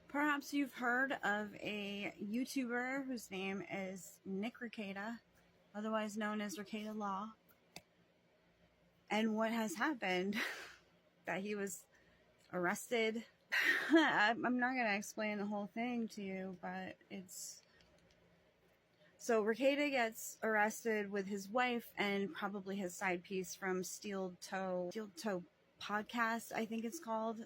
Perhaps you've heard of a YouTuber whose name is REKIETA, otherwise known as REKIETA Law. And what has happened? That he was arrested. I'm not going to explain the whole thing to you, but it's... So REKIETA gets arrested with his wife and probably his side piece from Steel Toe Podcast, I think it's called.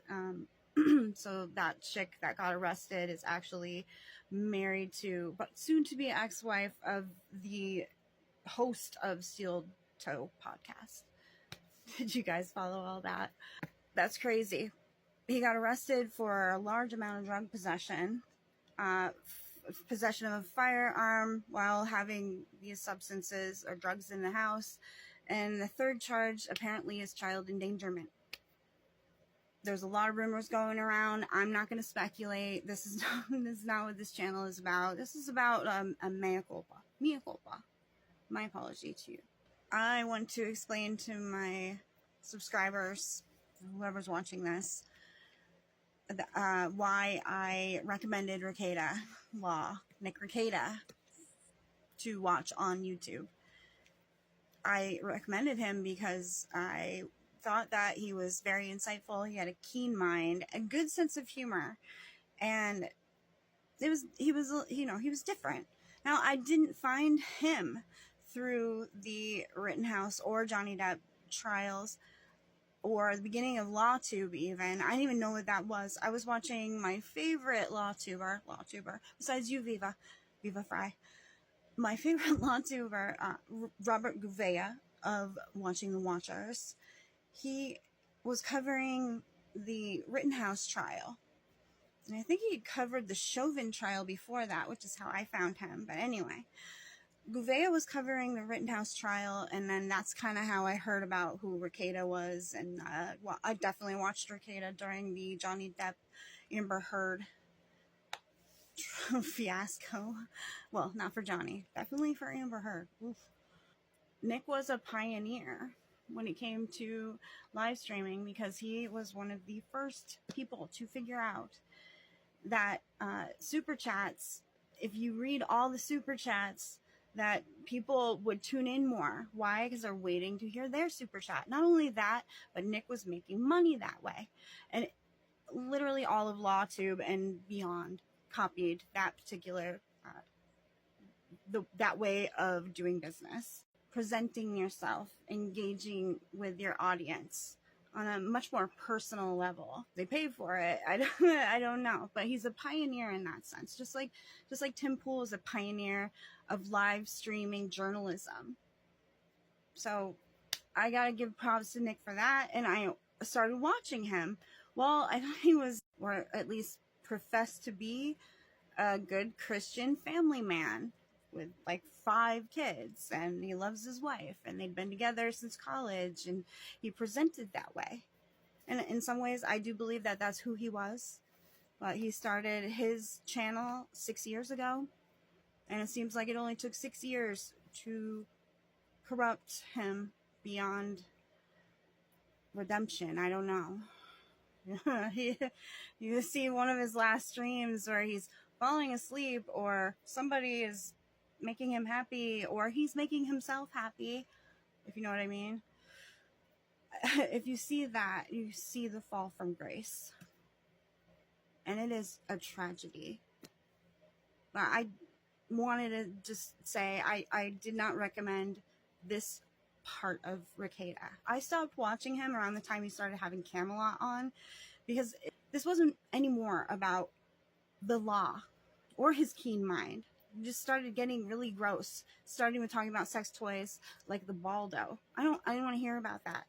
So that chick that got arrested is actually married to, but soon to be ex-wife of the host of Steel Toe Podcast. Did you guys follow all that? That's crazy. He got arrested for a large amount of drug possession, possession of a firearm while having these substances or drugs in the house, and the third charge apparently is child endangerment. There's a lot of rumors going around. I'm not going to speculate. This is not what this channel is about. This is about a mea culpa. Mea culpa. My apology to you. I want to explain to my subscribers, whoever's watching this, why I recommended REKIETA Law, REKIETA, to watch on YouTube. I recommended him because I thought that he was very insightful. He had a keen mind, a good sense of humor, and he was different. Now, I didn't find him through the Rittenhouse or Johnny Depp trials or the beginning of LawTube even. I didn't even know what that was. I was watching my favorite LawTuber, besides you, Viva Fry. My favorite LawTuber, Robert Gouveia of Watching the Watchers. He was covering the Rittenhouse trial. And I think he covered the Chauvin trial before that, which is how I found him. But anyway, Gouveia was covering the Rittenhouse trial, and then that's kind of how I heard about who REKIETA was. And well, I definitely watched REKIETA during the Johnny Depp Amber Heard fiasco. Well, not for Johnny, definitely for Amber Heard. Oof. Nick was a pioneer when it came to live streaming because he was one of the first people to figure out that super chats, if you read all the super chats, that people would tune in more. Why? Because they're waiting to hear their super chat. Not only that, but Nick was making money that way. And literally all of LawTube and beyond copied that particular, that way of doing business. Presenting yourself, engaging with your audience on a much more personal level. They pay for it. I don't know, but he's a pioneer in that sense. Just like Tim Pool is a pioneer of live streaming journalism. So I gotta give props to Nick for that. And I started watching him. Well, I thought he was, or at least professed to be, a good Christian family man with like 5 kids, and he loves his wife, and they'd been together since college, and he presented that way. And in some ways, I do believe that that's who he was. But he started his channel 6 years ago, and it seems like it only took 6 years to corrupt him beyond redemption. I don't know. You see one of his last streams where he's falling asleep, or somebody is making him happy, or he's making himself happy, if you know what I mean. If you see that, you see the fall from grace, and it is a tragedy. But I wanted to just say I did not recommend this part of REKIETA. I stopped watching him around the time he started having Camelot on, because this wasn't anymore about the law or his keen mind. Just started getting really gross, starting with talking about sex toys like the Balldo. I didn't want to hear about that.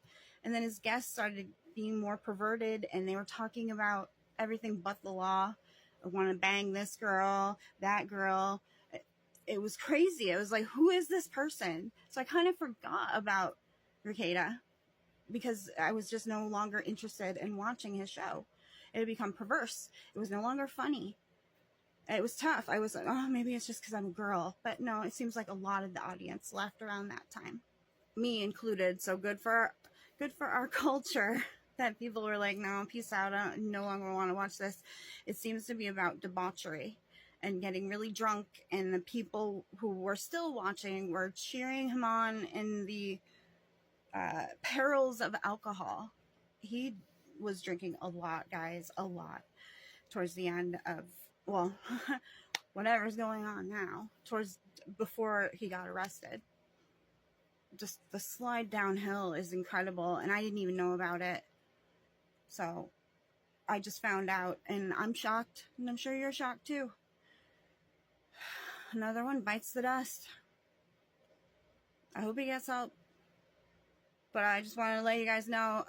And then his guests started being more perverted, and they were talking about everything but the law. I want to bang this girl, that girl. It was crazy. It was like, who is this person? So I kind of forgot about REKIETA because I was just no longer interested in watching his show. It had become perverse. It was no longer funny. It was tough. I was like, oh, maybe it's just because I'm a girl. But no, it seems like a lot of the audience left around that time, me included. So good for our culture. that people were like, no, peace out, I no longer want to watch this. It seems to be about debauchery and getting really drunk, and the people who were still watching were cheering him on in the perils of alcohol. He was drinking a lot, guys, a lot, towards the end of, well, whatever's going on now, before he got arrested. Just the slide downhill is incredible, and I didn't even know about it. So I just found out, and I'm shocked, and I'm sure you're shocked too. Another one bites the dust. I hope he gets help. But I just wanted to let you guys know,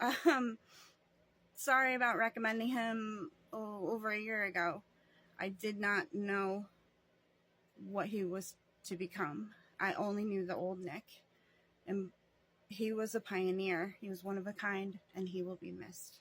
sorry about recommending him over a year ago. I did not know what he was to become. I only knew the old Nick. And he was a pioneer. He was one of a kind, and he will be missed.